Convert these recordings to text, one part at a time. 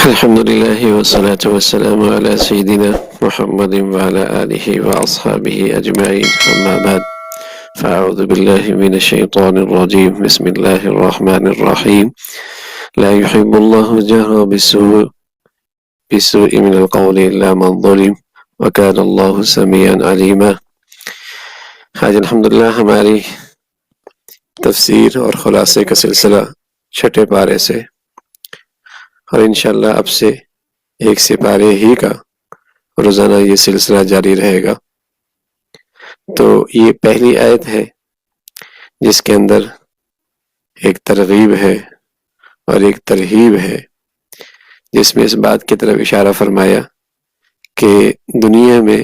الحمد لله والصلاة والسلام على سيدنا محمد وعلى آله وأصحابه أجمعين أما بعد فأعوذ بالله من الشيطان الرجيم بسم الله الرحمن الرحيم لا يحب الله الجهر بالسوء من القول إلا من ظلم وكان الله سميعا عليما. آج الحمدللہ ہماری تفسیر اور خلاصے کا سلسلہ چھٹے پارے سے اور انشاءاللہ اب سے ایک سپارے ہی کا روزانہ یہ سلسلہ جاری رہے گا. تو یہ پہلی آیت ہے جس کے اندر ایک ترغیب ہے اور ایک ترہیب ہے، جس میں اس بات کی طرف اشارہ فرمایا کہ دنیا میں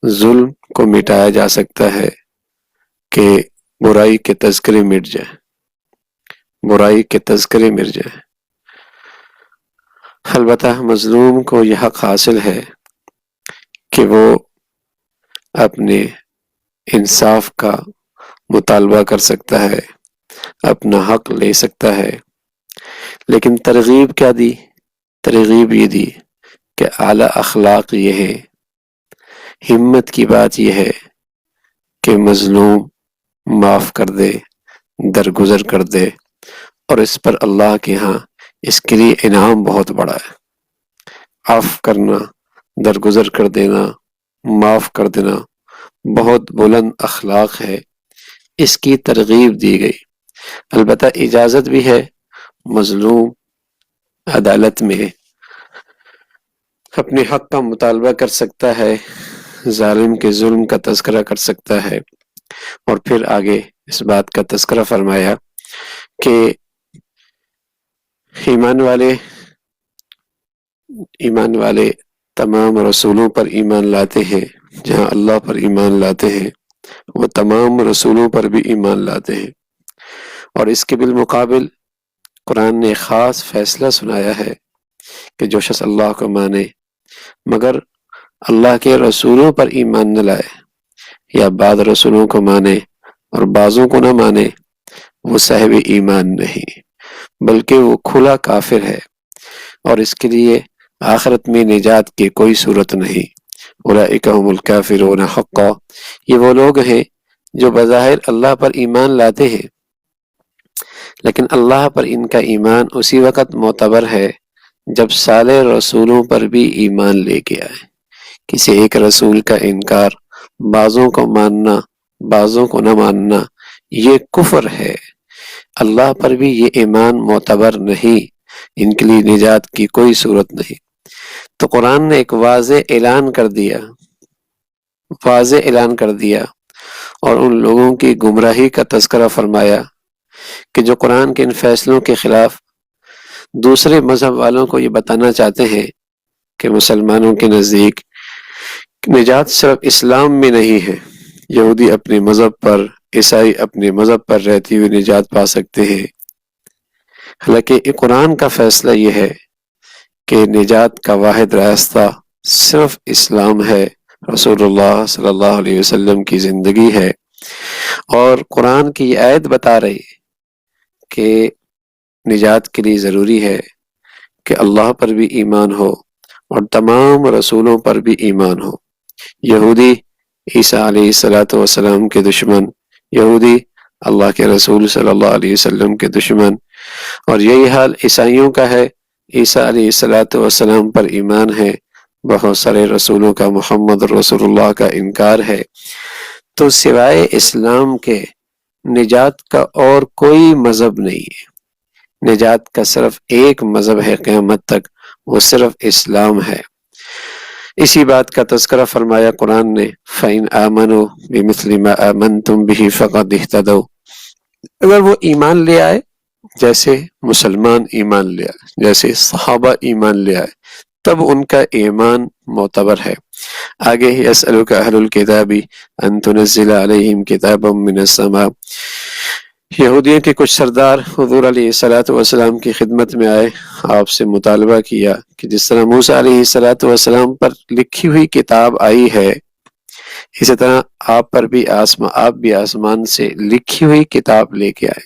ظلم کو مٹایا جا سکتا ہے کہ برائی کے تذکرے مٹ جائے، برائی کے تذکرے مٹ جائے. البتہ مظلوم کو یہ حق حاصل ہے کہ وہ اپنے انصاف کا مطالبہ کر سکتا ہے، اپنا حق لے سکتا ہے. لیکن ترغیب کیا دی؟ ترغیب یہ دی کہ اعلیٰ اخلاق یہ ہے، ہمت کی بات یہ ہے کہ مظلوم معاف کر دے، درگزر کر دے، اور اس پر اللہ کے ہاں اس کے لیے انعام بہت بڑا ہے. عفو کرنا، درگزر کر دینا، معاف کر دینا بہت بلند اخلاق ہے، اس کی ترغیب دی گئی. البتہ اجازت بھی ہے مظلوم عدالت میں اپنے حق کا مطالبہ کر سکتا ہے، ظالم کے ظلم کا تذکرہ کر سکتا ہے. اور پھر آگے اس بات کا تذکرہ فرمایا کہ ایمان والے تمام رسولوں پر ایمان لاتے ہیں. جہاں اللہ پر ایمان لاتے ہیں وہ تمام رسولوں پر بھی ایمان لاتے ہیں. اور اس کے بالمقابل قرآن نے خاص فیصلہ سنایا ہے کہ جو شخص اللہ کو مانے مگر اللہ کے رسولوں پر ایمان نہ لائے، یا بعض رسولوں کو مانے اور بعضوں کو نہ مانے، وہ صاحب ایمان نہیں بلکہ وہ کھلا کافر ہے، اور اس کے لیے آخرت میں نجات کی کوئی صورت نہیں. اولئک هم الکافرون حقا، یہ وہ لوگ ہیں جو بظاہر اللہ پر ایمان لاتے ہیں لیکن اللہ پر ان کا ایمان اسی وقت معتبر ہے جب صالح رسولوں پر بھی ایمان لے کے آئے. کسی ایک رسول کا انکار، بعضوں کو ماننا بعضوں کو نہ ماننا، یہ کفر ہے. اللہ پر بھی یہ ایمان معتبر نہیں، ان کے لیے نجات کی کوئی صورت نہیں. تو قرآن نے ایک واضح اعلان کر دیا اور ان لوگوں کی گمراہی کا تذکرہ فرمایا کہ جو قرآن کے ان فیصلوں کے خلاف دوسرے مذہب والوں کو یہ بتانا چاہتے ہیں کہ مسلمانوں کے نزدیک نجات صرف اسلام میں نہیں ہے، یہودی اپنے مذہب پر، عیسائی اپنے مذہب پر رہتی ہوئی نجات پا سکتے ہیں. حالانکہ قرآن کا فیصلہ یہ ہے کہ نجات کا واحد راستہ صرف اسلام ہے، رسول اللہ صلی اللہ علیہ وسلم کی زندگی ہے. اور قرآن کی یہ آیت بتا رہی کہ نجات کے لیے ضروری ہے کہ اللہ پر بھی ایمان ہو اور تمام رسولوں پر بھی ایمان ہو. یہودی عیسیٰ علیہ السلام کے دشمن، یہودی اللہ کے رسول صلی اللہ علیہ وسلم کے دشمن، اور یہی حال عیسائیوں کا ہے. عیسیٰ علیہ السلام پر ایمان ہے، بہت سارے رسولوں کا، محمد رسول اللہ کا انکار ہے. تو سوائے اسلام کے نجات کا اور کوئی مذہب نہیں ہے. نجات کا صرف ایک مذہب ہے قیامت تک، وہ صرف اسلام ہے. اسی بات کا تذکرہ فرمایا قرآن نے، فَإِنْ آمَنُوا بِمِثْلِ مَا آمَنْتُمْ بِهِ فَقَدِ اهْتَدَوْا، اگر وہ ایمان لے آئے جیسے مسلمان ایمان لے آئے، جیسے صحابہ ایمان لے آئے، تب ان کا ایمان معتبر ہے. آگے يَسْأَلُكَ أَهْلُ الْكِتَابِ أَن تُنَزِّلَ عَلَيْهِمْ كِتَابًا مِّنَ السَّمَاءِ، یہودیوں کے کچھ سردار حضور علیہ السلام کی خدمت میں آئے، آپ سے مطالبہ کیا کہ جس طرح موسیٰ علیہ السلام پر لکھی ہوئی کتاب آئی ہے، اسی طرح آپ بھی آسمان سے لکھی ہوئی کتاب لے کے آئے.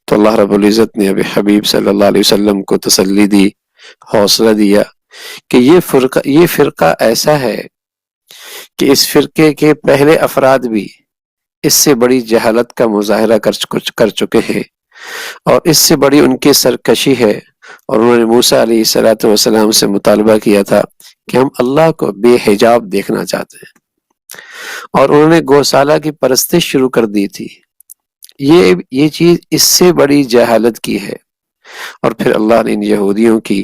تو اللہ رب العزت نے ابھی حبیب صلی اللہ علیہ وسلم کو تسلی دی حوصلہ دیا کہ یہ فرقہ ایسا ہے کہ اس فرقے کے پہلے افراد بھی اس سے بڑی جہالت کا مظاہرہ کر چکے ہیں، اور اس سے بڑی ان کی سرکشی ہے، اور انہوں نے موسیٰ علیہ السلام سے مطالبہ کیا تھا کہ ہم اللہ کو بے حجاب دیکھنا چاہتے ہیں، اور انہوں نے گوسالہ کی پرستش شروع کر دی تھی۔ یہ چیز اس سے بڑی جہالت کی ہے۔ اور پھر اللہ نے ان یہودیوں کی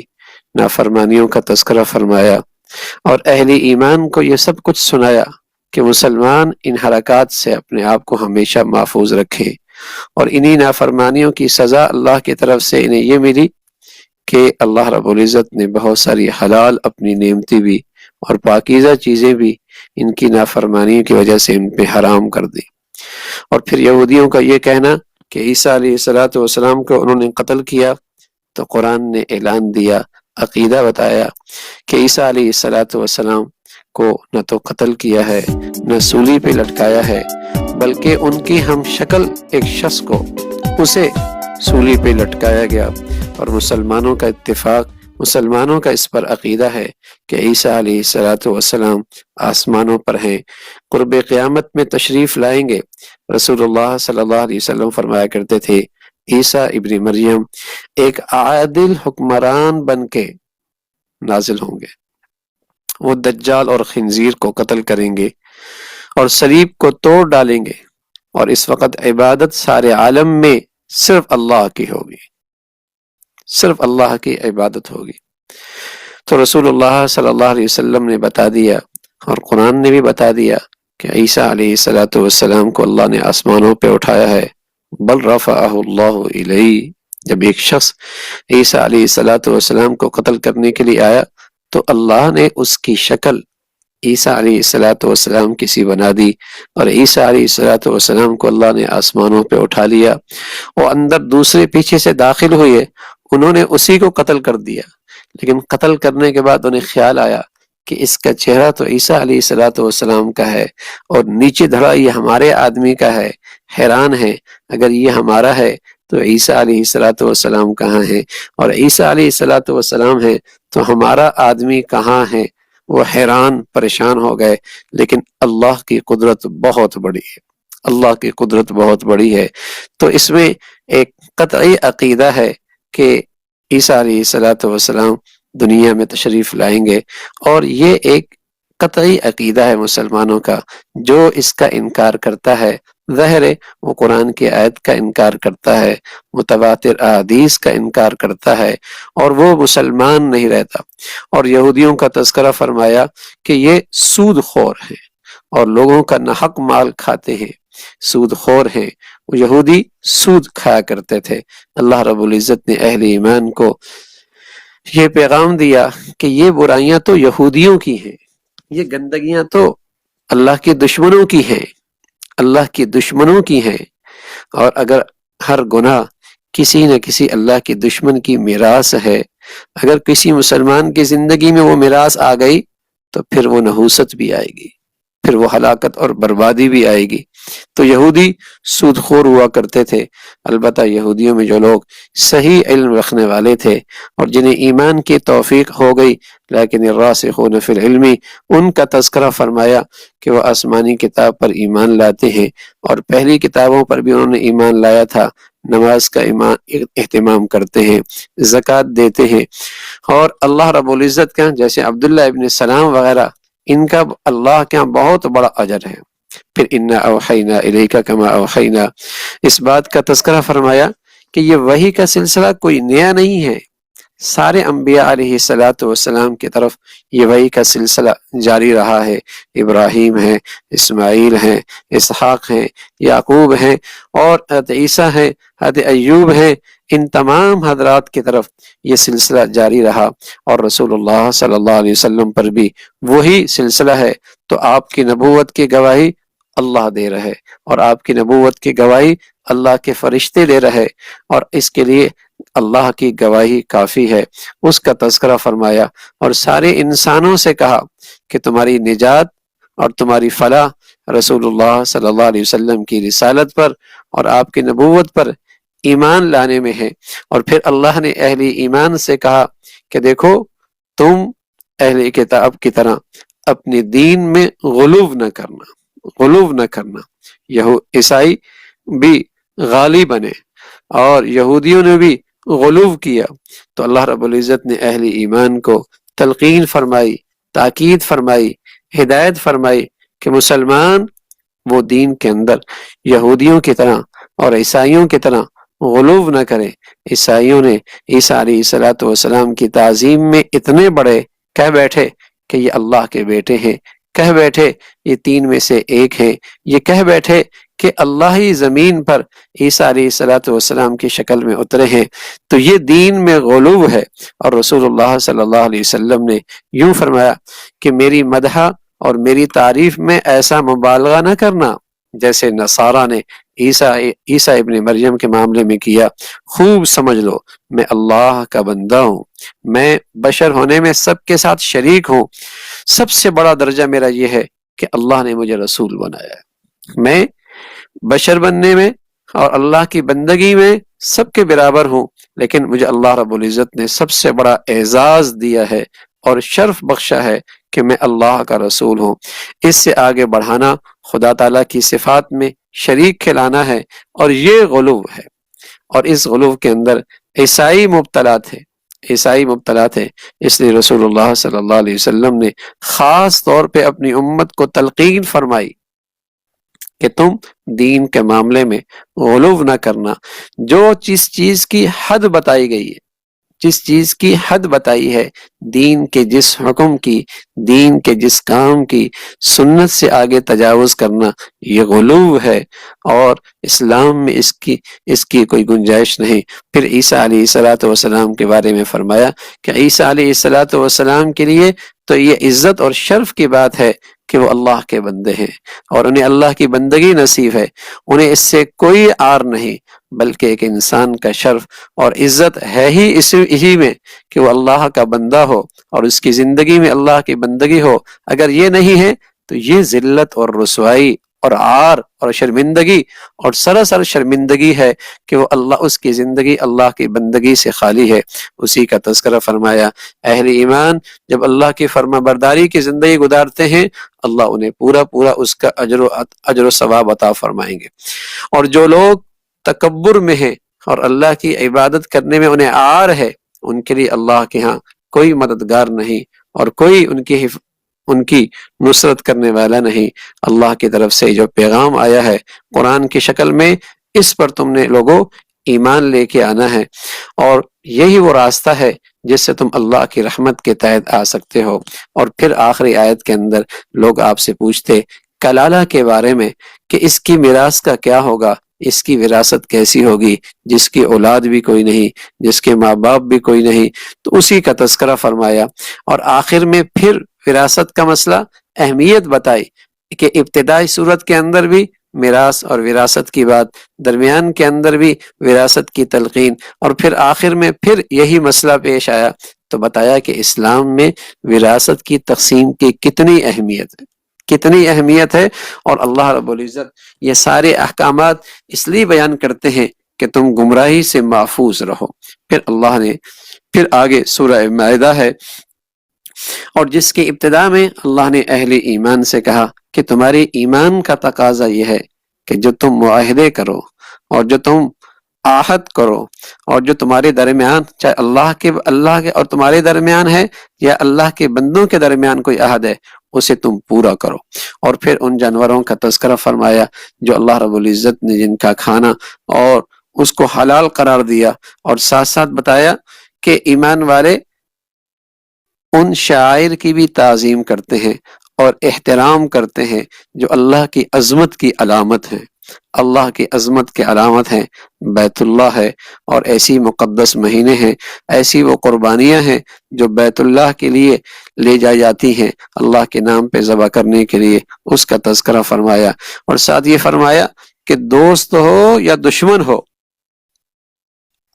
نافرمانیوں کا تذکرہ فرمایا اور اہل ایمان کو یہ سب کچھ سنایا کہ مسلمان ان حرکات سے اپنے آپ کو ہمیشہ محفوظ رکھے، اور انہی نافرمانیوں کی سزا اللہ کی طرف سے انہیں یہ ملی کہ اللہ رب العزت نے بہت ساری حلال اپنی نعمتیں بھی اور پاکیزہ چیزیں بھی ان کی نافرمانی کی وجہ سے ان پہ حرام کر دی۔ اور پھر یہودیوں کا یہ کہنا کہ عیسیٰ علیہ السلام کو انہوں نے قتل کیا، تو قرآن نے اعلان دیا، عقیدہ بتایا کہ عیسیٰ علیہ السلام کو نہ تو قتل کیا ہے، نہ سولی پہ لٹکایا ہے، بلکہ ان کی ہم شکل ایک شخص کو اسے سولی پہ لٹکایا گیا۔ اور مسلمانوں کا اتفاق، مسلمانوں کا اس پر عقیدہ ہے کہ عیسیٰ علیہ السلام آسمانوں پر ہیں، قرب قیامت میں تشریف لائیں گے۔ رسول اللہ صلی اللہ علیہ وسلم فرمایا کرتے تھے عیسیٰ ابن مریم ایک عادل حکمران بن کے نازل ہوں گے، وہ دجال اور خنزیر کو قتل کریں گے اور صلیب کو توڑ ڈالیں گے، اور اس وقت عبادت سارے عالم میں صرف اللہ کی ہوگی، صرف اللہ کی عبادت ہوگی۔ تو رسول اللہ صلی اللہ علیہ وسلم نے بتا دیا، اور قرآن نے بھی بتا دیا کہ عیسیٰ علیہ السلام کو اللہ نے آسمانوں پہ اٹھایا ہے، بل رفعہ اللہ الیہ۔ جب ایک شخص عیسیٰ علیہ السلام کو قتل کرنے کے لیے آیا تو اللہ نے اس کی شکل عیسیٰ علیہ السلام کی سی بنا دی، اور عیسیٰ علیہ السلام کو اللہ نے آسمانوں پہ اٹھا لیا۔ وہ اندر دوسرے پیچھے سے داخل ہوئے، انہوں نے اسی کو قتل کر دیا، لیکن قتل کرنے کے بعد انہیں خیال آیا کہ اس کا چہرہ تو عیسیٰ علیہ السلام کا ہے اور نیچے دھڑا یہ ہمارے آدمی کا ہے۔ حیران ہے، اگر یہ ہمارا ہے تو عیسیٰ علیہ السلام کہاں ہے، اور عیسیٰ علیہ السلام ہے تو ہمارا آدمی کہاں ہے؟ وہ حیران پریشان ہو گئے۔ لیکن اللہ کی قدرت بہت بڑی ہے، اللہ کی قدرت بہت بڑی ہے۔ تو اس میں ایک قطعی عقیدہ ہے کہ عیسیٰ علیہ السلام دنیا میں تشریف لائیں گے، اور یہ ایک قطعی عقیدہ ہے مسلمانوں کا۔ جو اس کا انکار کرتا ہے، ظاہر ہے وہ قرآن کی آیت کا انکار کرتا ہے، متواتر احادیث کا انکار کرتا ہے، اور وہ مسلمان نہیں رہتا۔ اور یہودیوں کا تذکرہ فرمایا کہ یہ سود خور ہیں اور لوگوں کا ناحق مال کھاتے ہیں، سود خور ہیں۔ وہ یہودی سود کھایا کرتے تھے۔ اللہ رب العزت نے اہل ایمان کو یہ پیغام دیا کہ یہ برائیاں تو یہودیوں کی ہیں، یہ گندگیاں تو اللہ کے دشمنوں کی ہیں، اللہ کی دشمنوں کی ہیں۔ اور اگر ہر گناہ کسی نہ کسی اللہ کے دشمن کی میراث ہے، اگر کسی مسلمان کی زندگی میں وہ میراث آ گئی تو پھر وہ نحوست بھی آئے گی، پھر وہ ہلاکت اور بربادی بھی آئے گی۔ تو یہودی سود خور ہوا کرتے تھے۔ البتہ یہودیوں میں جو لوگ صحیح علم رکھنے والے تھے اور جنہیں ایمان کی توفیق ہو گئی، لیکن الراسخون فی العلم، ان کا تذکرہ فرمایا کہ وہ آسمانی کتاب پر ایمان لاتے ہیں، اور پہلی کتابوں پر بھی انہوں نے ایمان لایا تھا، نماز کا اہتمام کرتے ہیں، زکوٰۃ دیتے ہیں، اور اللہ رب العزت کا جیسے عبداللہ ابن سلام وغیرہ، ان کا اللہ کے ہاں بہت بڑا اجر ہے۔ پھر انا اوحینا الیک کما اوحینا، اس بات کا تذکرہ فرمایا کہ یہ وحی کا سلسلہ کوئی نیا نہیں ہے، سارے انبیاء علیہ السلام کی طرف یہ وحی کا سلسلہ جاری رہا ہے۔ ابراہیم ہیں، اسماعیل ہیں، اسحاق ہیں، یعقوب ہیں، اور حضرت عیسیٰ ہیں، حضرت ایوب ہیں، ان تمام حضرات کی طرف یہ سلسلہ جاری رہا، اور رسول اللہ صلی اللہ علیہ وسلم پر بھی وہی سلسلہ ہے۔ تو آپ کی نبوت کی گواہی اللہ دے رہے، اور آپ کی نبوت کی گواہی اللہ کے فرشتے دے رہے، اور اس کے لیے اللہ کی گواہی کافی ہے۔ اس کا تذکرہ فرمایا اور سارے انسانوں سے کہا کہ تمہاری نجات اور تمہاری فلاح رسول اللہ صلی اللہ علیہ وسلم کی رسالت پر اور آپ کی نبوت پر ایمان لانے میں ہے۔ اور پھر اللہ نے اہل ایمان سے کہا کہ دیکھو تم اہل کتاب کی طرح اپنے دین میں غلو نہ کرنا. عیسائی بھی غالی بنے اور یہودیوں نے بھی غلو کیا، تو اللہ رب العزت نے اہل ایمان کو تلقین فرمائی، تاکید فرمائی، ہدایت فرمائی کہ مسلمان وہ دین کے اندر یہودیوں کی طرح اور عیسائیوں کی طرح غلو نہ کرے. عیسائیوں نے عیسیٰ علیہ السلام کی تعظیم میں اتنے بڑے کہہ بیٹھے کہ یہ اللہ کے بیٹے ہیں، کہہ بیٹھے یہ تین میں سے ایک ہیں، یہ کہہ بیٹھے کہ اللہ ہی زمین پر عیسیٰ علیہ السلام کی شکل میں اترے ہیں. تو یہ دین میں غلو ہے. اور رسول اللہ صلی اللہ علیہ وسلم نے یوں فرمایا کہ میری مدح اور میری تعریف میں ایسا مبالغہ نہ کرنا جیسے نصارہ نے عیسیٰ ابن مریم کے معاملے میں کیا. خوب سمجھ لو میں اللہ کا بندہ ہوں، میں بشر ہونے میں سب کے ساتھ شریک ہوں. سب سے بڑا درجہ میرا یہ ہے کہ اللہ نے مجھے رسول بنایا ہے. میں بشر بننے میں اور اللہ کی بندگی میں سب کے برابر ہوں، لیکن مجھے اللہ رب العزت نے سب سے بڑا اعزاز دیا ہے اور شرف بخشا ہے کہ میں اللہ کا رسول ہوں. اس سے آگے بڑھانا خدا تعالیٰ کی صفات میں شریک کھلانا ہے، اور یہ غلو ہے. اور اس غلو کے اندر عیسائی مبتلا تھے. اس لیے رسول اللہ صلی اللہ علیہ وسلم نے خاص طور پہ اپنی امت کو تلقین فرمائی کہ تم دین کے معاملے میں غلو نہ کرنا. جو جس چیز کی حد بتائی ہے دین کے جس حکم کی، دین کے جس کام کی، سنت سے آگے تجاوز کرنا یہ غلو ہے، اور اسلام میں اس کی کوئی گنجائش نہیں. پھر عیسیٰ علیہ السلام کے بارے میں فرمایا کہ عیسیٰ علیہ السلام کے لیے تو یہ عزت اور شرف کی بات ہے کہ وہ اللہ کے بندے ہیں اور انہیں اللہ کی بندگی نصیب ہے. انہیں اس سے کوئی عار نہیں، بلکہ ایک انسان کا شرف اور عزت ہے ہی اسی میں کہ وہ اللہ کا بندہ ہو اور اس کی زندگی میں اللہ کی بندگی ہو. اگر یہ نہیں ہے تو یہ ذلت اور رسوائی اور عار اور شرمندگی اور سراسر شرمندگی ہے کہ وہ اس کی زندگی اللہ کی بندگی سے خالی ہے. اسی کا تذکرہ فرمایا اہل ایمان جب اللہ کی فرما برداری کی زندگی گزارتے ہیں اللہ انہیں پورا اس کا اجر و ثواب عطا فرمائیں گے. اور جو لوگ تکبر میں ہیں اور اللہ کی عبادت کرنے میں انہیں عار ہے، ان کے لیے اللہ کے ہاں کوئی مددگار نہیں اور کوئی ان کی نصرت کرنے والا نہیں. اللہ کی طرف سے جو پیغام آیا ہے قرآن کی شکل میں، اس پر تم نے لوگوں ایمان لے کے آنا ہے، اور یہی وہ راستہ ہے جس سے تم اللہ کی رحمت کے تحت آ سکتے ہو. اور پھر آخری آیت کے اندر لوگ آپ سے پوچھتے کلالہ کے بارے میں کہ اس کی میراث کا کیا ہوگا، اس کی وراثت کیسی ہوگی جس کی اولاد بھی کوئی نہیں، جس کے ماں باپ بھی کوئی نہیں. تو اسی کا تذکرہ فرمایا، اور آخر میں پھر وراثت کا مسئلہ اہمیت بتائی کہ ابتدائی صورت کے اندر بھی میراث اور وراثت کی بات، درمیان کے اندر بھی وراثت کی تلقین، اور پھر آخر میں پھر یہی مسئلہ پیش آیا تو بتایا کہ اسلام میں وراثت کی تقسیم کی کتنی اہمیت ہے. اور اللہ رب العزت یہ سارے احکامات اس لیے بیان کرتے ہیں کہ تم گمراہی سے محفوظ رہو. پھر اللہ نے آگے سورہ مائدہ ہے، اور جس کی ابتدا میں اللہ نے اہل ایمان سے کہا کہ تمہارے ایمان کا تقاضا یہ ہے کہ جو تم معاہدے کرو اور جو تم عہد کرو اور جو تمہارے درمیان چاہے اللہ کے اور تمہارے درمیان ہے یا اللہ کے بندوں کے درمیان کوئی عہد ہے اسے تم پورا کرو. اور پھر ان جانوروں کا تذکرہ فرمایا جو اللہ رب العزت نے جن کا کھانا اور اس کو حلال قرار دیا، اور ساتھ ساتھ بتایا کہ ایمان والے ان شاعر کی بھی تعظیم کرتے ہیں اور احترام کرتے ہیں جو اللہ کی عظمت کی علامت ہیں. اللہ کی عظمت کی علامت ہیں بیت اللہ ہے، اور ایسی مقدس مہینے ہیں، ایسی وہ قربانیاں ہیں جو بیت اللہ کے لیے لے جائی جاتی ہیں اللہ کے نام پہ ذبح کرنے کے لیے. اس کا تذکرہ فرمایا، اور ساتھ یہ فرمایا کہ دوست ہو یا دشمن ہو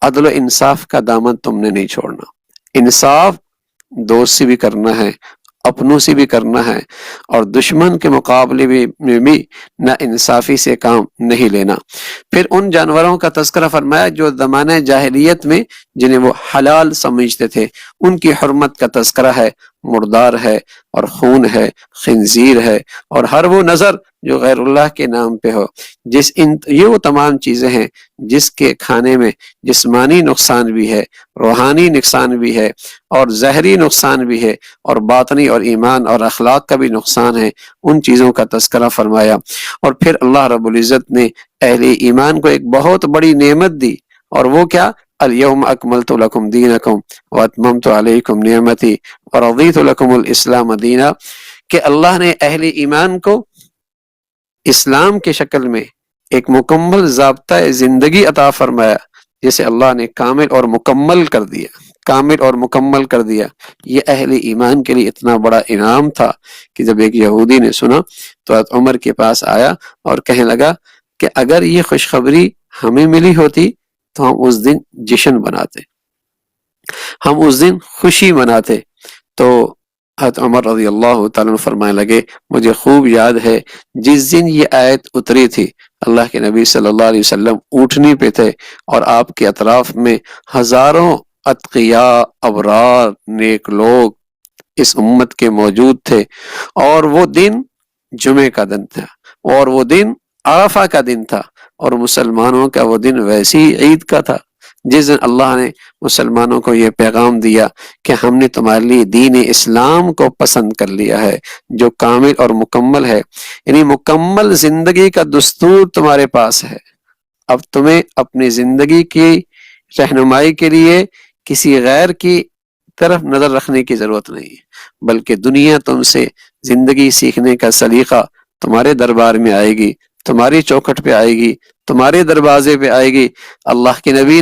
عدل و انصاف کا دامن تم نے نہیں چھوڑنا. انصاف دوست سے بھی کرنا ہے اپنوں سے بھی کرنا ہے اور دشمن کے مقابلے میں بھی نا انصافی سے کام نہیں لینا۔ پھر ان جانوروں کا تذکرہ فرمایا جو زمانہ جاہلیت میں جنہیں وہ حلال سمجھتے تھے، ان کی حرمت کا تذکرہ ہے، مردار ہے اور خون ہے، خنزیر ہے اور ہر وہ نظر جو غیر اللہ کے نام پہ ہو۔ یہ وہ تمام چیزیں ہیں جس کے کھانے میں جسمانی نقصان بھی ہے، روحانی نقصان بھی ہے اور ظاہری نقصان بھی ہے اور باطنی اور ایمان اور اخلاق کا بھی نقصان ہے۔ ان چیزوں کا تذکرہ فرمایا اور پھر اللہ رب العزت نے اہل ایمان کو ایک بہت بڑی نعمت دی، اور وہ کیا؟ الیوم اکملت لکم دینکم واتممت علیکم نعمتی ورضیت لکم الاسلام دینا، کہ اللہ نے اہل ایمان کو اسلام کے شکل میں ایک مکمل ضابطہ زندگی عطا فرمایا، جسے اللہ نے کامل اور مکمل کر دیا، کامل اور مکمل کر دیا۔ یہ اہل ایمان کے لیے اتنا بڑا انعام تھا کہ جب ایک یہودی نے سنا تو حضرت عمر کے پاس آیا اور کہنے لگا کہ اگر یہ خوشخبری ہمیں ملی ہوتی تو ہم اس دن جشن مناتے، ہم اس دن خوشی مناتے۔ تو حضرت عمر رضی اللہ تعالیٰ عنہ فرمانے لگے مجھے خوب یاد ہے جس دن یہ آیت اتری تھی، اللہ کے نبی صلی اللہ علیہ وسلم اونٹنی پہ تھے اور آپ کے اطراف میں ہزاروں اتقیاء، ابرار، نیک لوگ اس امت کے موجود تھے، اور وہ دن جمعے کا دن تھا اور وہ دن عرفہ کا دن تھا، اور مسلمانوں کا وہ دن ویسی عید کا تھا جس دن اللہ نے مسلمانوں کو یہ پیغام دیا کہ ہم نے تمہارے لیے دین اسلام کو پسند کر لیا ہے جو کامل اور مکمل ہے، یعنی مکمل زندگی کا دستور تمہارے پاس ہے۔ اب تمہیں اپنی زندگی کی رہنمائی کے لیے کسی غیر کی طرف نظر رکھنے کی ضرورت نہیں ہے، بلکہ دنیا تم سے زندگی سیکھنے کا سلیقہ تمہارے دربار میں آئے گی، تمہاری چوکھٹ پہ آئے گی، تمہارے دروازے پہ آئے گی۔ اللہ کے نبی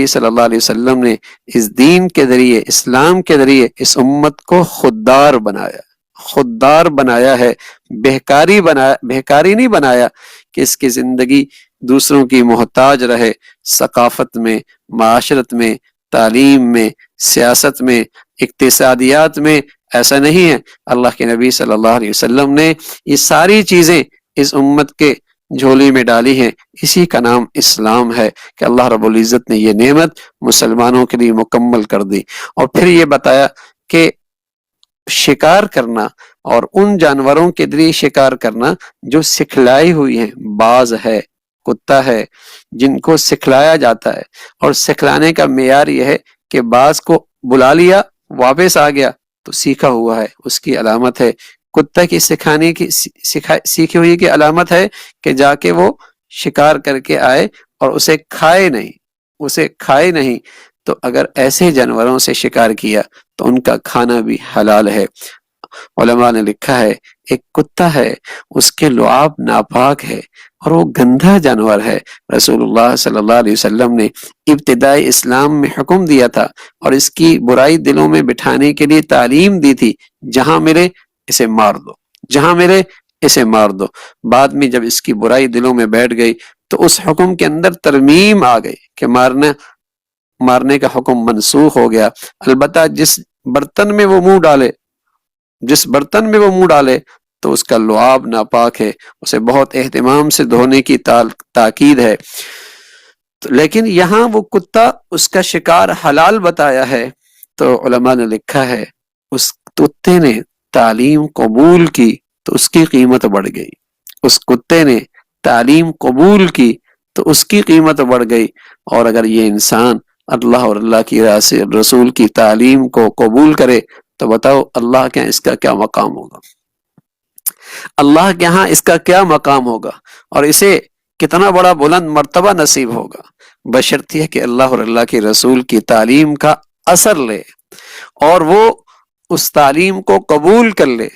صلی اللہ علیہ وسلم نے اس دین کے ذریعے، اسلام کے ذریعے اس امت کو خوددار بنایا ہے، بہکاری نہیں بنایا کہ اس کی زندگی دوسروں کی محتاج رہے، ثقافت میں، معاشرت میں، تعلیم میں، سیاست میں، اقتصادیات میں، ایسا نہیں ہے۔ اللہ کے نبی صلی اللہ علیہ وسلم نے یہ ساری چیزیں اس امت کے جھولی میں ڈالی ہیں، اسی کا نام اسلام ہے کہ اللہ رب العزت نے یہ نعمت مسلمانوں کے لیے مکمل کر دی۔ اور پھر یہ بتایا کہ شکار کرنا اور ان جانوروں کے ذریعے شکار کرنا جو سکھلائی ہوئی ہیں، باز ہے، کتا ہے، جن کو سکھلایا جاتا ہے، اور سکھلانے کا معیار یہ ہے کہ باز کو بلا لیا واپس آ گیا تو سیکھا ہوا ہے، اس کی علامت ہے۔ کتا کی سیکھی ہوئی کی علامت ہے کہ جا کے وہ شکار کر کے آئے اور اسے کھائے نہیں۔ تو اگر ایسے جانوروں سے شکار کیا تو ان کا کھانا بھی حلال ہے۔ علماء نے لکھا ہے ایک کتا ہے، اس کے لعاب ناپاک ہے اور وہ گندہ جانور ہے۔ رسول اللہ صلی اللہ علیہ وسلم نے ابتدائی اسلام میں حکم دیا تھا اور اس کی برائی دلوں میں بٹھانے کے لیے تعلیم دی تھی، جہاں ملے اسے مار دو، جہاں ملے اسے مار دو۔ بعد میں جب اس کی برائی دلوں میں بیٹھ گئی تو اس حکم کے اندر ترمیم آ گئی کہ مارنے کا حکم منسوخ ہو گیا، البتہ جس برتن میں وہ منہ ڈالے تو اس کا لعاب ناپاک ہے، اسے بہت اہتمام سے دھونے کی تاکید ہے۔ لیکن یہاں وہ کتا، اس کا شکار حلال بتایا ہے، تو علماء نے لکھا ہے اس کتے نے تعلیم قبول کی تو اس کی قیمت بڑھ گئی، اس کتے نے تعلیم قبول کی تو اس کی قیمت بڑھ گئی۔ اور اگر یہ انسان اللہ اور اللہ کی رسول کی تعلیم کو قبول کرے تو بتاؤ اللہ کے ہاں اس کا کیا مقام ہوگا، اللہ کے ہاں اس کا کیا مقام ہوگا، اور اسے کتنا بڑا بلند مرتبہ نصیب ہوگا، بشرط یہ کہ اللہ اور اللہ کے رسول کی تعلیم کا اثر لے اور وہ اس تعلیم کو قبول کر لے،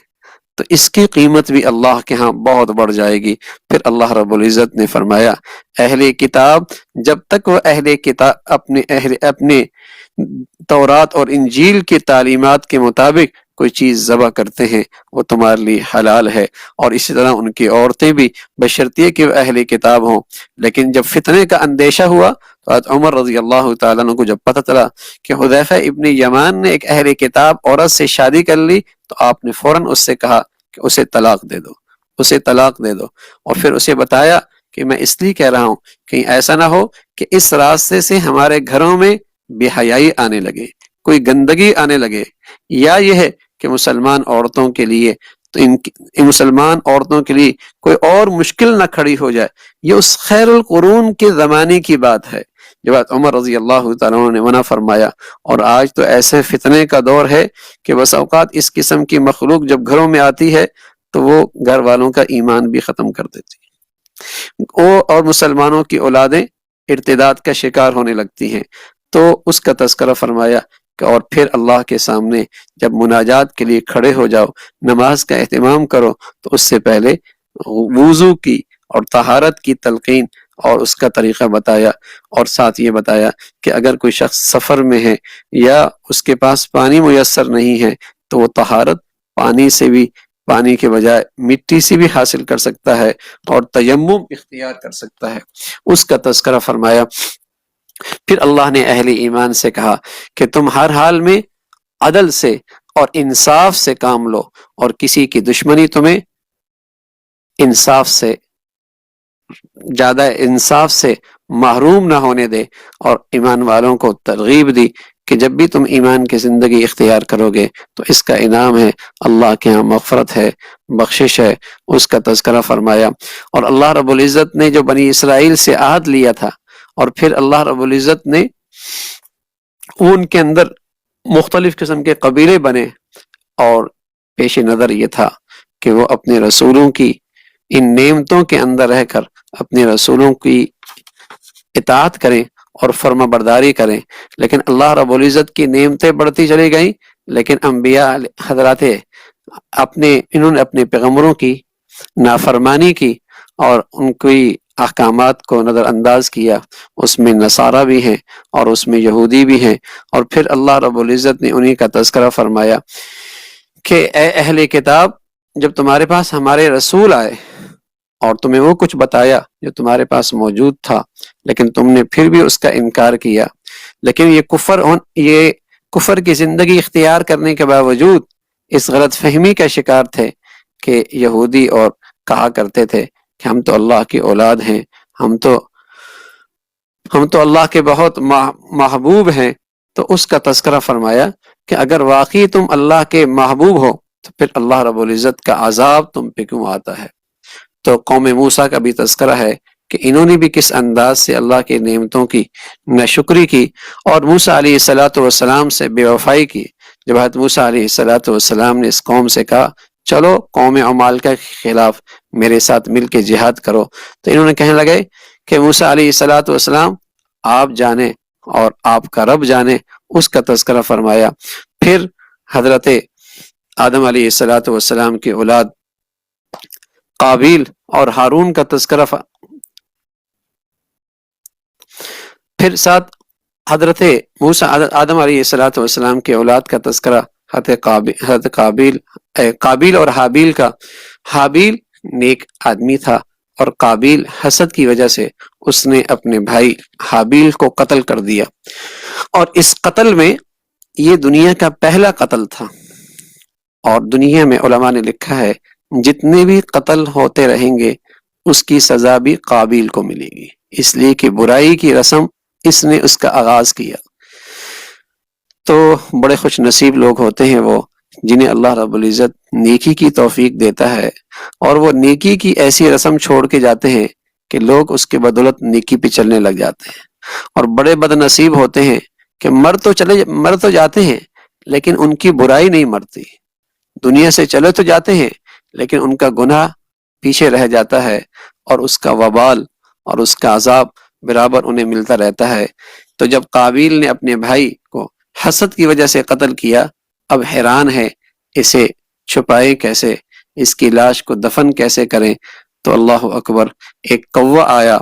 تو اس کی قیمت بھی اللہ کے ہاں بہت بڑھ جائے گی۔ پھر اللہ رب العزت نے فرمایا اہل کتاب جب تک وہ اہل کتاب اپنے تورات اور انجیل کی تعلیمات کے مطابق کوئی چیز ذبح کرتے ہیں وہ تمہارے لیے حلال ہے، اور اسی طرح ان کی عورتیں بھی بشرطیہ کہ وہ اہل کتاب ہوں۔ لیکن جب فتنے کا اندیشہ ہوا تو حضرت عمر رضی اللہ تعالیٰ عنہ کو جب پتہ چلا کہ حذیفہ ابن یمان نے ایک اہل کتاب عورت سے شادی کر لی، تو آپ نے فوراً اس سے کہا کہ اسے طلاق دے دو، اسے طلاق دے دو، اور پھر اسے بتایا کہ میں اس لیے کہہ رہا ہوں کہیں ایسا نہ ہو کہ اس راستے سے ہمارے گھروں میں بے حیائی آنے لگے، کوئی گندگی آنے لگے، یا یہ ہے کہ مسلمان عورتوں کے لیے تو ان مسلمان عورتوں کے لیے کوئی اور مشکل نہ کھڑی ہو جائے۔ یہ اس خیر القرون کے زمانے کی بات ہے جب عمر رضی اللہ تعالیٰ عنہ نے منع فرمایا، اور آج تو ایسے فتنے کا دور ہے کہ بس اوقات اس قسم کی مخلوق جب گھروں میں آتی ہے تو وہ گھر والوں کا ایمان بھی ختم کر دیتی ہے، اور مسلمانوں کی اولادیں ارتداد کا شکار ہونے لگتی ہیں۔ تو اس کا تذکرہ فرمایا کہ اور پھر اللہ کے سامنے جب مناجات کے لیے کھڑے ہو جاؤ، نماز کا اہتمام کرو، تو اس سے پہلے وضو کی اور طہارت کی تلقین اور اس کا طریقہ بتایا، اور ساتھ یہ بتایا کہ اگر کوئی شخص سفر میں ہے یا اس کے پاس پانی میسر نہیں ہے تو وہ طہارت پانی سے بھی، پانی کے بجائے مٹی سے بھی حاصل کر سکتا ہے اور تیمم اختیار کر سکتا ہے، اس کا تذکرہ فرمایا۔ پھر اللہ نے اہل ایمان سے کہا کہ تم ہر حال میں عدل سے اور انصاف سے کام لو، اور کسی کی دشمنی تمہیں انصاف سے زیادہ انصاف سے محروم نہ ہونے دے، اور ایمان والوں کو ترغیب دی کہ جب بھی تم ایمان کی زندگی اختیار کرو گے تو اس کا انعام ہے، اللہ کے ہاں مغفرت ہے، بخشش ہے، اس کا تذکرہ فرمایا۔ اور اللہ رب العزت نے جو بنی اسرائیل سے عہد لیا تھا، اور پھر اللہ رب العزت نے ان کے اندر مختلف قسم کے قبیلے بنے، اور پیش نظر یہ تھا کہ وہ اپنے رسولوں کی ان نعمتوں کے اندر رہ کر اپنے رسولوں کی اطاعت کریں اور فرما برداری کریں، لیکن اللہ رب العزت کی نعمتیں بڑھتی چلی گئیں، لیکن انبیاء حضرات انہوں نے اپنے پیغمبروں کی نافرمانی کی اور ان کی احکامات کو نظر انداز کیا۔ اس میں نصارہ بھی ہیں اور اس میں یہودی بھی ہیں، اور پھر اللہ رب العزت نے انہی کا تذکرہ فرمایا کہ اے اہل کتاب، جب تمہارے پاس ہمارے رسول آئے اور تمہیں وہ کچھ بتایا جو تمہارے پاس موجود تھا، لیکن تم نے پھر بھی اس کا انکار کیا، لیکن یہ کفر کی زندگی اختیار کرنے کے باوجود اس غلط فہمی کا شکار تھے کہ یہودی اور کہا کرتے تھے کہ ہم تو اللہ کی اولاد ہیں، ہم تو اللہ کے بہت محبوب ہیں۔ تو اس کا تذکرہ فرمایا کہ اگر واقعی تم اللہ کے محبوب ہو تو پھر اللہ رب العزت کا عذاب تم پہ کیوں آتا ہے؟ تو قوم موسیٰ کا بھی تذکرہ ہے کہ انہوں نے بھی کس انداز سے اللہ کے نعمتوں کی ناشکری کی، اور موسیٰ علیہ السلام سے بے وفائی کی۔ جب حضرت موسیٰ علیہ السلام نے اس قوم سے کہا چلو قوم عمالقہ کے خلاف میرے ساتھ مل کے جہاد کرو، تو انہوں نے کہنے لگے کہ موسیٰ علیہ السلام آپ جانے اور آپ کا رب جانے، اس کا تذکرہ فرمایا۔ پھر حضرت آدم علیہ السلام کی اولاد قابیل اور ہارون کا تذکرہ پھر ساتھ حضرت موسیٰ آدم علیہ السلام کی اولاد کا تذکرہ حضرت قابیل اور حابیل کا۔ حابیل نیک آدمی تھا اور قابیل حسد کی وجہ سے اس نے اپنے بھائی حابیل کو قتل کر دیا، اور اس قتل میں یہ دنیا کا پہلا قتل تھا، اور دنیا میں علماء نے لکھا ہے جتنے بھی قتل ہوتے رہیں گے اس کی سزا بھی قابیل کو ملے گی، اس لیے کہ برائی کی رسم اس نے اس کا آغاز کیا۔ تو بڑے خوش نصیب لوگ ہوتے ہیں وہ جنہیں اللہ رب العزت نیکی کی توفیق دیتا ہے، اور وہ نیکی کی ایسی رسم چھوڑ کے جاتے ہیں کہ لوگ اس کے بدولت نیکی پہ چلنے لگ جاتے ہیں، اور بڑے بد نصیب ہوتے ہیں کہ مر تو جاتے ہیں لیکن ان کی برائی نہیں مرتی، دنیا سے چلے تو جاتے ہیں لیکن ان کا گناہ پیچھے رہ جاتا ہے، اور اس کا وبال اور اس کا عذاب برابر انہیں ملتا رہتا ہے۔ تو جب قابیل نے اپنے بھائی کو حسد کی وجہ سے قتل کیا، اب حیران ہے اسے چھپائے کیسے، اس کی لاش کو دفن کیسے کریں؟ تو اللہ اکبر، ایک کوہ آیا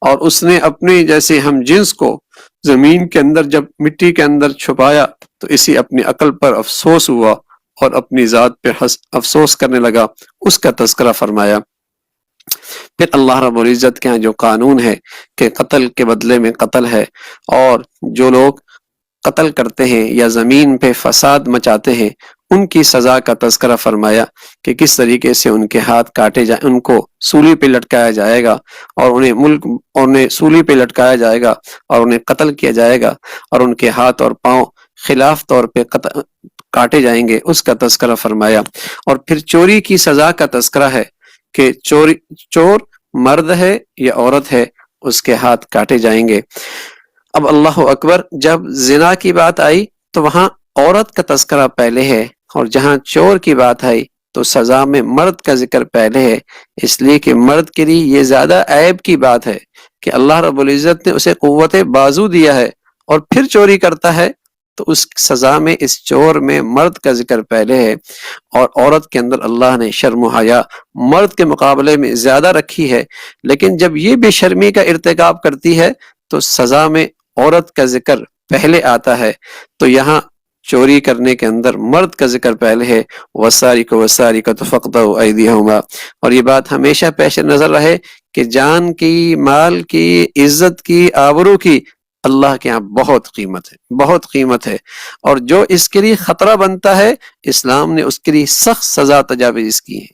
اور اس نے اپنے جیسے ہم جنس کو زمین کے اندر جب مٹی کے اندر چھپایا تو اسی اپنی عقل پر افسوس ہوا، اور اپنی ذات پہ افسوس کرنے لگا، اس کا تذکرہ فرمایا۔ پھر اللہ رب العزت کے ہاں جو قانون ہے کہ قتل کے بدلے میں قتل ہے، اور جو لوگ قتل کرتے ہیں یا زمین پہ فساد مچاتے ہیں ان کی سزا کا تذکرہ فرمایا کہ کس طریقے سے ان کے ہاتھ کاٹے جائیں، ان کو سولی پہ لٹکایا جائے گا، اور انہیں سولی پہ لٹکایا جائے گا اور انہیں قتل کیا جائے گا، اور ان کے ہاتھ اور پاؤں خلاف طور پہ کاٹے جائیں گے، اس کا تذکرہ فرمایا۔ اور پھر چوری کی سزا کا تذکرہ ہے کہ چور مرد ہے یا عورت ہے، اس کے ہاتھ کاٹے جائیں گے۔ اب اللہ اکبر، جب زنا کی بات آئی تو وہاں عورت کا تذکرہ پہلے ہے، اور جہاں چور کی بات آئی تو سزا میں مرد کا ذکر پہلے ہے، اس لیے کہ مرد کے لیے یہ زیادہ عیب کی بات ہے کہ اللہ رب العزت نے اسے قوت بازو دیا ہے اور پھر چوری کرتا ہے، تو اس سزا میں اس چور میں مرد کا ذکر پہلے ہے، اور عورت کے اندر اللہ نے شرم و حیا مرد کے مقابلے میں زیادہ رکھی ہے، لیکن جب یہ بے شرمی کا ارتکاب کرتی ہے تو سزا میں عورت کا ذکر پہلے آتا ہے، تو یہاں چوری کرنے کے اندر مرد کا ذکر پہلے ہے، وَالسَّارِقُ وَالسَّارِقَةُ فَاقْطَعُوا أَيْدِيَهُمَا، اور یہ بات ہمیشہ پیش نظر رہے کہ جان کی، مال کی، عزت کی، آبرو کی اللہ کے ہاں بہت قیمت ہے، بہت قیمت ہے، اور جو اس کے لیے خطرہ بنتا ہے اسلام نے اس کے لیے سخت سزا تجاویز کی ہے،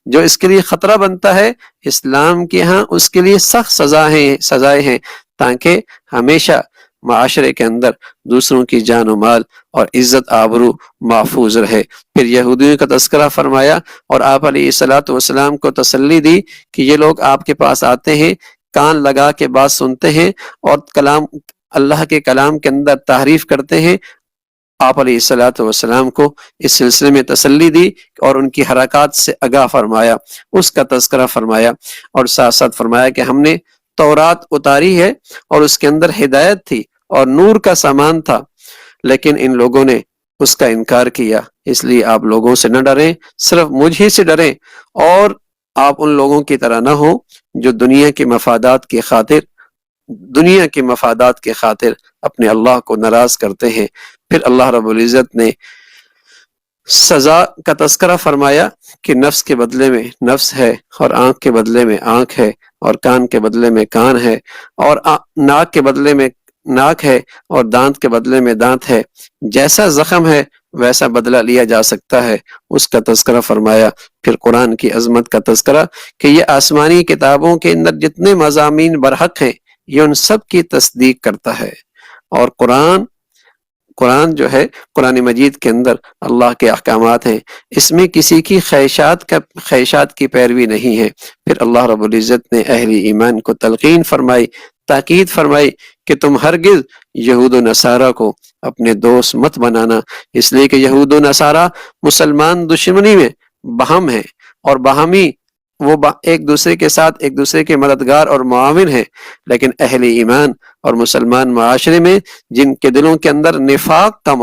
جو اس کے لیے خطرہ بنتا ہے اسلام کے ہاں اس کے لیے سخت سزائیں ہیں، تاکہ ہمیشہ معاشرے کے اندر دوسروں کی جان و مال اور عزت آبرو محفوظ رہے۔ پھر یہودیوں کا تذکرہ فرمایا اور آپ علیہ الصلوۃ والسلام کو تسلی دی کہ یہ لوگ آپ کے پاس آتے ہیں، کان لگا کے بات سنتے ہیں اور اللہ کے کلام کے اندر تحریف کرتے ہیں۔ آپ علیہ الصلوۃ والسلام کو اس سلسلے میں تسلی دی اور ان کی حرکات سے آگاہ فرمایا، اس کا تذکرہ فرمایا، اور ساتھ ساتھ فرمایا کہ ہم نے تورات اتاری ہے اور اس کے اندر ہدایت تھی اور نور کا سامان تھا، لیکن ان لوگوں نے اس کا انکار کیا، اس لیے آپ لوگوں سے نہ ڈریں، صرف مجھ ہی سے ڈریں، اور آپ ان لوگوں کی طرح نہ ہوں جو دنیا کے مفادات کے خاطر اپنے اللہ کو ناراض کرتے ہیں۔ پھر اللہ رب العزت نے سزا کا تذکرہ فرمایا کہ نفس کے بدلے میں نفس ہے، اور آنکھ کے بدلے میں آنکھ ہے، اور کان کے بدلے میں کان ہے، اور ناک کے بدلے میں ناک ہے، اور دانت کے بدلے میں دانت ہے، جیسا زخم ہے ویسا بدلہ لیا جا سکتا ہے، اس کا تذکرہ فرمایا۔ پھر قرآن کی عظمت کا تذکرہ کہ یہ آسمانی کتابوں کے اندر جتنے مضامین برحق ہیں یہ ان سب کی تصدیق کرتا ہے، اور قرآن جو ہے، قرآن مجید کے اندر اللہ کے احکامات ہیں، اس میں کسی کی خواہشات کی پیروی نہیں ہے۔ پھر اللہ رب العزت نے اہل ایمان کو تلقین فرمائی، تاکید فرمائی کہ تم ہرگز یہود و نصارہ کو اپنے دوست مت بنانا، اس لیے کہ یہود و نصارہ مسلمان دشمنی میں باہم ہیں، اور باہمی وہ ایک دوسرے کے ساتھ ایک دوسرے کے مددگار اور معاون ہیں، لیکن اہل ایمان اور مسلمان معاشرے میں جن کے دلوں کے اندر نفاق کا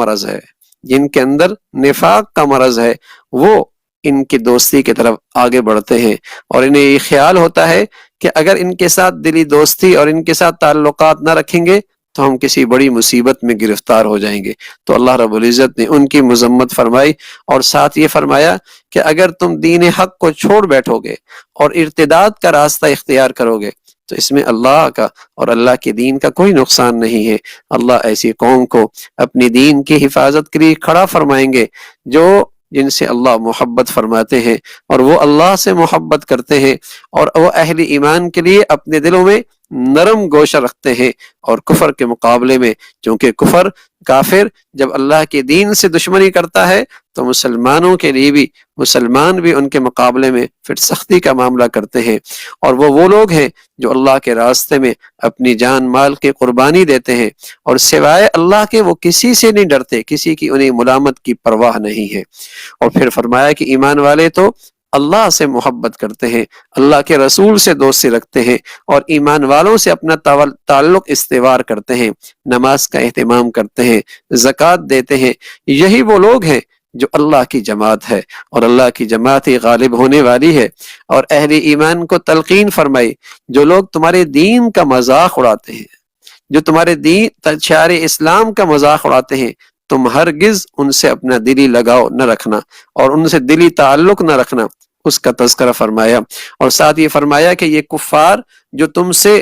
مرض ہے وہ ان کی دوستی کی طرف آگے بڑھتے ہیں، اور انہیں یہ خیال ہوتا ہے کہ اگر ان کے ساتھ دلی دوستی اور ان کے ساتھ تعلقات نہ رکھیں گے تو ہم کسی بڑی مصیبت میں گرفتار ہو جائیں گے۔ تو اللہ رب العزت نے ان کی مذمت فرمائی، اور ساتھ یہ فرمایا کہ اگر تم دین حق کو چھوڑ بیٹھو گے اور ارتداد کا راستہ اختیار کرو گے تو اس میں اللہ کا اور اللہ کے دین کا کوئی نقصان نہیں ہے۔ اللہ ایسی قوم کو اپنی دین کی حفاظت کے لیے کھڑا فرمائیں گے جن سے اللہ محبت فرماتے ہیں، اور وہ اللہ سے محبت کرتے ہیں، اور وہ اہل ایمان کے لیے اپنے دلوں میں نرم گوشہ رکھتے ہیں، اور کفر کے مقابلے میں، چونکہ کافر جب اللہ کے دین سے دشمنی کرتا ہے تو مسلمان بھی ان کے مقابلے میں پھر سختی کا معاملہ کرتے ہیں، اور وہ لوگ ہیں جو اللہ کے راستے میں اپنی جان مال کی قربانی دیتے ہیں، اور سوائے اللہ کے وہ کسی سے نہیں ڈرتے، کسی کی انہیں ملامت کی پرواہ نہیں ہے۔ اور پھر فرمایا کہ ایمان والے تو اللہ سے محبت کرتے ہیں، اللہ کے رسول سے دوستی رکھتے ہیں، اور ایمان والوں سے اپنا تعلق استوار کرتے ہیں، نماز کا اہتمام کرتے ہیں، زکوٰۃ دیتے ہیں۔ یہی وہ لوگ ہیں جو اللہ کی جماعت ہے، اور اللہ کی جماعت ہی غالب ہونے والی ہے۔ اور اہل ایمان کو تلقین فرمائی، جو لوگ تمہارے دین کا مذاق اڑاتے ہیں، جو تمہارے دین شعائر اسلام کا مذاق اڑاتے ہیں، تم ہرگز ان سے اپنا دلی لگاؤ نہ رکھنا اور ان سے دلی تعلق نہ رکھنا، اس کا تذکرہ فرمایا۔ اور ساتھ یہ فرمایا کہ یہ کفار جو تم سے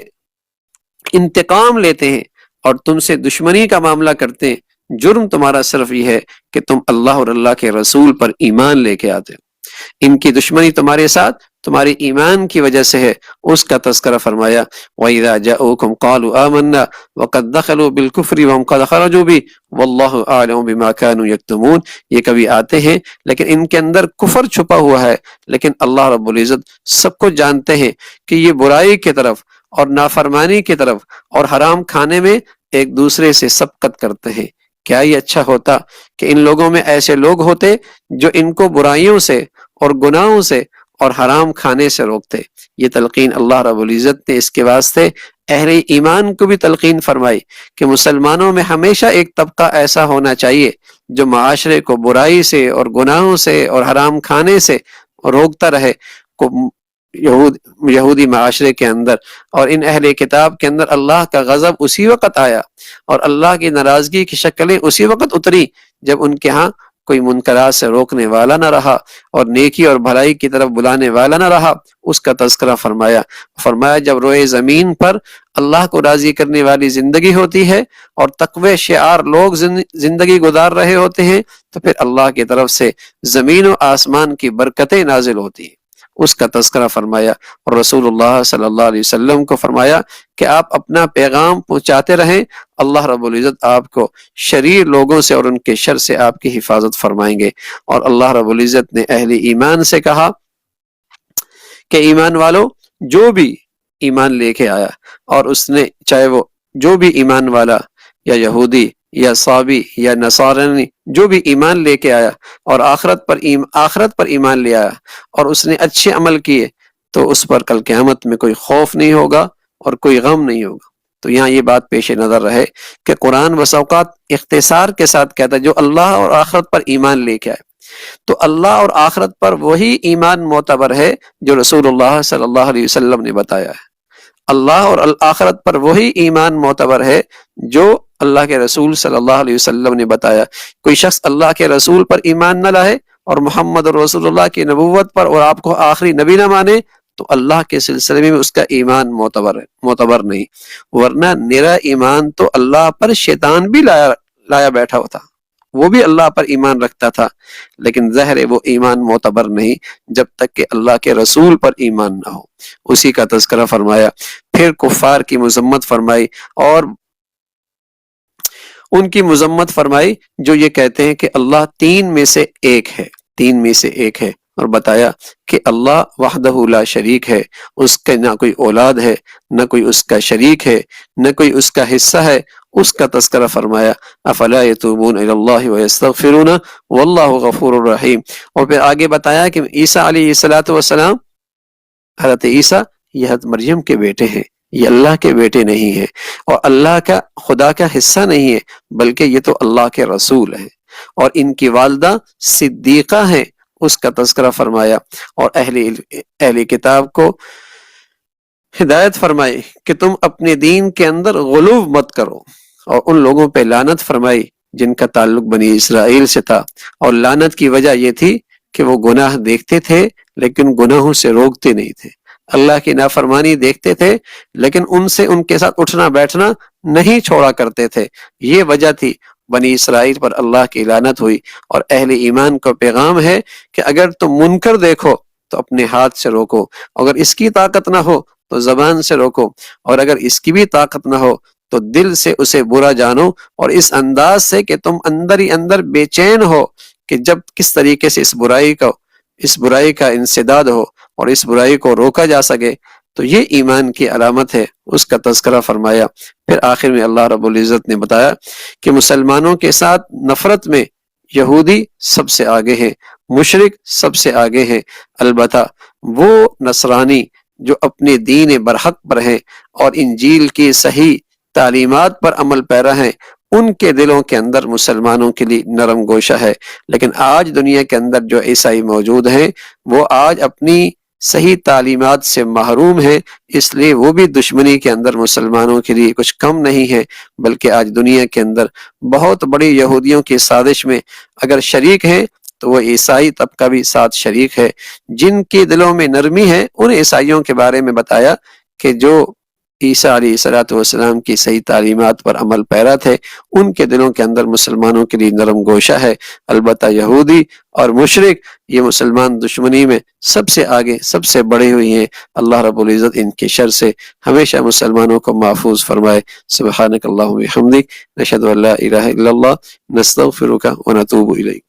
انتقام لیتے ہیں اور تم سے دشمنی کا معاملہ کرتے ہیں، جرم تمہارا صرف یہ ہے کہ تم اللہ اور اللہ کے رسول پر ایمان لے کے آتے ہو۔ ان کی دشمنی تمہارے ساتھ تمہاری ایمان کی وجہ سے ہے، اس کا تذکرہ فرمایا۔ وَإِذَا جَاءُوكُمْ قَالُوا آمَنَّا وَقَدْ دَخَلُوا بِالْكُفْرِ وَهُمْ قَدْ خَرَجُوا بِهِ وَاللَّهُ أَعْلَمُ بِمَا كَانُوا يَكْتُمُونَ۔ یہ کبھی آتے ہیں لیکن ان کے اندر کفر چھپا ہوا ہے، لیکن اللہ رب العزت سب کو جانتے ہیں کہ یہ برائی کی طرف اور نافرمانی کی طرف اور حرام کھانے میں ایک دوسرے سے سبقت کرتے ہیں۔ کیا یہ اچھا ہوتا کہ ان لوگوں میں ایسے لوگ ہوتے جو ان کو برائیوں سے اور گناہوں سے اور حرام کھانے سے روکتے۔ یہ تلقین اللہ رب العزت نے اس کے واسطے اہل ایمان کو بھی تلقین فرمائی کہ مسلمانوں میں ہمیشہ ایک طبقہ ایسا ہونا چاہیے جو معاشرے کو برائی سے اور گناہوں سے اور حرام کھانے سے روکتا رہے۔ یہودی معاشرے کے اندر اور ان اہل کتاب کے اندر اللہ کا غضب اسی وقت آیا اور اللہ کی ناراضگی کی شکلیں اسی وقت اتری جب ان کے ہاں کوئی منکرات سے روکنے والا نہ رہا اور نیکی اور بھلائی کی طرف بلانے والا نہ رہا۔ اس کا تذکرہ فرمایا جب روئے زمین پر اللہ کو راضی کرنے والی زندگی ہوتی ہے اور تقوی شعار لوگ زندگی گزار رہے ہوتے ہیں تو پھر اللہ کی طرف سے زمین و آسمان کی برکتیں نازل ہوتی ہیں، اس کا تذکرہ فرمایا۔ اور رسول اللہ صلی اللہ علیہ وسلم کو فرمایا کہ آپ اپنا پیغام پہنچاتے رہیں، اللہ رب العزت آپ کو شریر لوگوں سے اور ان کے شر سے آپ کی حفاظت فرمائیں گے۔ اور اللہ رب العزت نے اہل ایمان سے کہا کہ ایمان والو، جو بھی ایمان لے کے آیا اور اس نے چاہے وہ جو بھی ایمان والا یا یہودی یا صابی یا نصارانی جو بھی ایمان لے کے آیا اور آخرت پر ایمان لے آیا اور اس نے اچھے عمل کیے تو اس پر کل قیامت میں کوئی خوف نہیں ہوگا اور کوئی غم نہیں ہوگا۔ تو یہاں یہ بات پیش نظر رہے کہ قرآن بس اوقات اختصار کے ساتھ کہتا ہے جو اللہ اور آخرت پر ایمان لے کے آئے، تو اللہ اور آخرت پر وہی ایمان معتبر ہے جو رسول اللہ صلی اللہ علیہ وسلم نے بتایا ہے۔ اللہ اور آخرت پر وہی ایمان معتبر ہے جو اللہ کے رسول صلی اللہ علیہ وسلم نے بتایا۔ کوئی شخص اللہ کے رسول پر ایمان نہ لائے اور محمد رسول اللہ کی نبوت پر اور آپ کو آخری نبی نہ مانے تو اللہ کے سلسلے میں اس کا ایمان معتبر نہیں، ورنہ نرا ایمان تو اللہ پر شیطان بھی لایا بیٹھا ہوتا، وہ بھی اللہ پر ایمان رکھتا تھا، لیکن ظاہر وہ ایمان معتبر نہیں جب تک کہ اللہ کے رسول پر ایمان نہ ہو۔ اسی کا تذکرہ فرمایا۔ پھر کفار کی مذمت فرمائی اور ان کی مذمت فرمائی جو یہ کہتے ہیں کہ اللہ تین میں سے ایک ہے، اور بتایا کہ اللہ وحدہ لا شریک ہے، اس کے نہ کوئی اولاد ہے، نہ کوئی اس کا شریک ہے، نہ کوئی اس کا حصہ ہے۔ اس کا تذکرہ فرمایا افلا یتوبون الی اللہ ویستغفرون واللہ غفور الرحیم۔ اور پھر آگے بتایا کہ عیسیٰ علیہ السلام، حضرت عیسیٰ یہ حضرت مریم کے بیٹے ہیں، یہ اللہ کے بیٹے نہیں ہیں اور اللہ کا خدا کا حصہ نہیں ہے، بلکہ یہ تو اللہ کے رسول ہیں، اور ان کی والدہ صدیقہ ہیں، اس کا تذکرہ فرمایا۔ اور اہل کتاب کو ہدایت فرمائی کہ تم اپنے دین کے اندر غلو مت کرو، اور ان لوگوں پہ لعنت فرمائی جن کا تعلق بنی اسرائیل سے تھا، اور لعنت کی وجہ یہ تھی کہ وہ گناہ دیکھتے تھے لیکن گناہوں سے روکتے نہیں تھے، اللہ کی نافرمانی دیکھتے تھے لیکن ان کے ساتھ اٹھنا بیٹھنا نہیں چھوڑا کرتے تھے۔ یہ وجہ تھی بنی اسرائیل پر اللہ کی لعنت ہوئی۔ اور اہل ایمان کو پیغام ہے کہ اگر تم منکر دیکھو تو اپنے ہاتھ سے روکو، اگر اس کی طاقت نہ ہو تو زبان سے روکو، اور اگر اس کی بھی طاقت نہ ہو تو دل سے اسے برا جانو، اور اس انداز سے کہ تم اندر ہی اندر بے چین ہو کہ جب کس طریقے سے اس برائی کا انسداد ہو اور اس برائی کو روکا جا سکے، تو یہ ایمان کی علامت ہے، اس کا تذکرہ فرمایا۔ پھر آخر میں اللہ رب العزت نے بتایا کہ مسلمانوں کے ساتھ نفرت میں یہودی سب سے آگے ہیں، مشرک سب سے آگے ہیں، البتہ وہ نصرانی جو اپنے دین برحق پر ہیں اور انجیل کی صحیح تعلیمات پر عمل پیرا ہیں، ان کے دلوں کے اندر مسلمانوں کے لیے نرم گوشہ ہے۔ لیکن آج دنیا کے اندر جو عیسائی موجود ہیں وہ آج اپنی صحیح تعلیمات سے محروم ہیں، اس لیے وہ بھی دشمنی کے اندر مسلمانوں کے لیے کچھ کم نہیں ہے، بلکہ آج دنیا کے اندر بہت بڑی یہودیوں کی سازش میں اگر شریک ہیں تو وہ عیسائی طبقہ بھی ساتھ شریک ہے۔ جن کے دلوں میں نرمی ہے ان عیسائیوں کے بارے میں بتایا کہ جو عیسیٰ علیہ الصلوۃ والسلام کی صحیح تعلیمات پر عمل پیرا تھے، ان کے دلوں کے اندر مسلمانوں کے لیے نرم گوشہ ہے۔ البتہ یہودی اور مشرک یہ مسلمان دشمنی میں سب سے آگے، سب سے بڑے ہوئی ہیں۔ اللہ رب العزت ان کے شر سے ہمیشہ مسلمانوں کو محفوظ فرمائے۔ سبحانک اللہم و بحمدک، نشہد ان لا الہ الا اللہ، نستغفرک و نتوب الیک۔